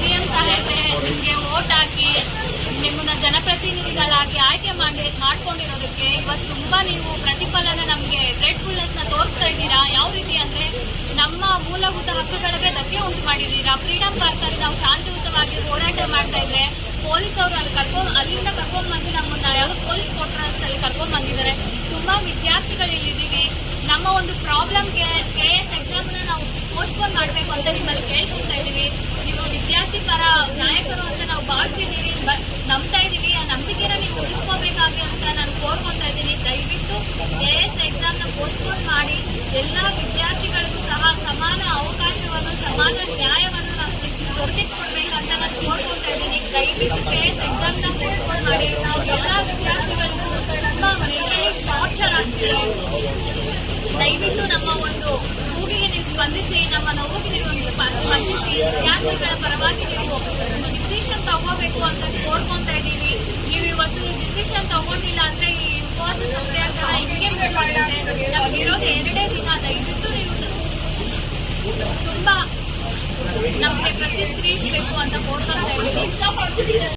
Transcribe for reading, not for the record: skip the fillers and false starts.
CM ಸಾಹೇಬ್ರೆ, ನಿಮ್ಗೆ vote ಹಾಕಿ ನಿಮ್ಮನ್ನ ಜನಪ್ರತಿನಿಧಿಗಳಾಗಿ ಆಯ್ಕೆ ಮಾಡ್ಕೊಂಡಿರೋದಕ್ಕೆ ಇವತ್ತು ತುಂಬಾ ನೀವು ಪ್ರತಿಫಲನ ನಮ್ಗೆ ಗ್ರೇಟ್ಫುಲ್ನೆಸ್ ನ ತೋರಿಸ್ತಾ ಇದ್ದೀರಾ. ಯಾವ ರೀತಿ ಅಂದ್ರೆ ನಮ್ಮ ಮೂಲಭೂತ ಹಕ್ಕುಗಳಿಗೆ ಧಕ್ಕೆ ಉಂಟು ಮಾಡಿದ್ದೀರಾ. ಫ್ರೀಡಂ ಪಾರ್ಕ್ ಅಲ್ಲಿ ನಾವು ಶಾಂತಿಯುತವಾಗಿ ಹೋರಾಟ ಮಾಡ್ತಾ ಇದ್ರೆ ಪೊಲೀಸ್ ಅವರು ಅಲ್ಲಿಂದ ಕರ್ಕೊಂಡ್ ಬಂದು ನಮ್ಮನ್ನ ಯಾರು ಪೊಲೀಸ್ ಕ್ವಾರ್ಟರ್ಸ್ ಅಲ್ಲಿ ಕರ್ಕೊಂಡ್ ಬಂದಿದ್ದಾರೆ. ತುಂಬಾ ವಿದ್ಯಾರ್ಥಿಗಳು ಇಲ್ಲಿದ್ದೀವಿ. ನಮ್ಮ ಒಂದು ಪ್ರಾಬ್ಲಮ್ಗೆ KS ಎಕ್ಸಾಮ್ ನಾವು ಪೋಸ್ಟ್ಪೋನ್ ಮಾಡಬೇಕು ಅಂತ ನಿಮ್ಮಲ್ಲಿ ಕೇಳ್ಕೊಳ್ತಾ ಇದೀವಿ. ನೀವು ವಿದ್ಯಾರ್ಥಿ ಪರ ನಾಯಕರು ಅಂತ ನಾವು ಭಾವಿಸಿದೀವಿ, ನಂಬ್ತಾ ಇದೀವಿ. ಆ ನಂಬಿಕೆನ ನೀವು ಉಳಿಸ್ಕೋಬೇಕಾಗಿ ಅಂತ ನಾನು ಕೋರ್ಕೊತಾ ಇದ್ದೀನಿ. ದಯವಿಟ್ಟು KS ಎಕ್ಸಾಮ್ ನ ಪೋಸ್ಟ್ಪೋನ್ ಮಾಡಿ ಎಲ್ಲಾ ವಿದ್ಯಾರ್ಥಿಗಳಿಗೂ ಸಹ ಸಮಾನ ಅವಕಾಶವನ್ನು, ಸಮಾನ ನ್ಯಾಯವನ್ನು ದೊರಕಿಸ್ಕೊಡ್ಬೇಕಂತ ನಾನು ಕೋರ್ಕೊತಾ ಇದ್ದೀನಿ. ದಯವಿಟ್ಟು KS ಎಕ್ಸಾಮ್ ನ ಪೋಸ್ಟ್ಪೋನ್ ಮಾಡಿ. ನಾವು ಎಲ್ಲಾ ವಿದ್ಯಾರ್ಥಿಗಳಿಗೂ ತುಂಬಾ ಮೆಂಟಲಿ ಟಾರ್ಚರ್ ಆಗ್ತಿದೆ. ದಯವಿಟ್ಟು ನಮ್ಮ ಒಂದು ಕೂಗಿಗೆ ನೀವು ಸ್ಪಂದಿಸಿ, ನಮ್ಮ ನೋವಿಗೆ ನೀವು ಸ್ಪಂದಿಸಿ, ವಿದ್ಯಾರ್ಥಿಗಳ ಪರವಾಗಿ ನೀವು ಡಿಸಿಷನ್ ತಗೋಬೇಕು ಅಂತ ಕೋರ್ಕೊಂತಾ ಇದ್ದೀವಿ. ನೀವು ಇವತ್ತು ಡಿಸಿಷನ್ ತಗೊಂಡಿಲ್ಲ ಅಂದ್ರೆ ಈ ಉಪವಾಸ ಸತ್ಯಾಗ್ರಹ ಹಿಂಗೆ ಮುಂದುವರಿಯುತ್ತೆ. ನಮ್ಗಿರೋದು 2 ದಿನ. ದಯವಿಟ್ಟು ನೀವು ತುಂಬಾ ನಮಗೆ ಪ್ರತಿಕ್ರಿಯಿಸಬೇಕು ಅಂತ ಕೋರ್ಕೊಂತಾ ಇದ್ದೀವಿ.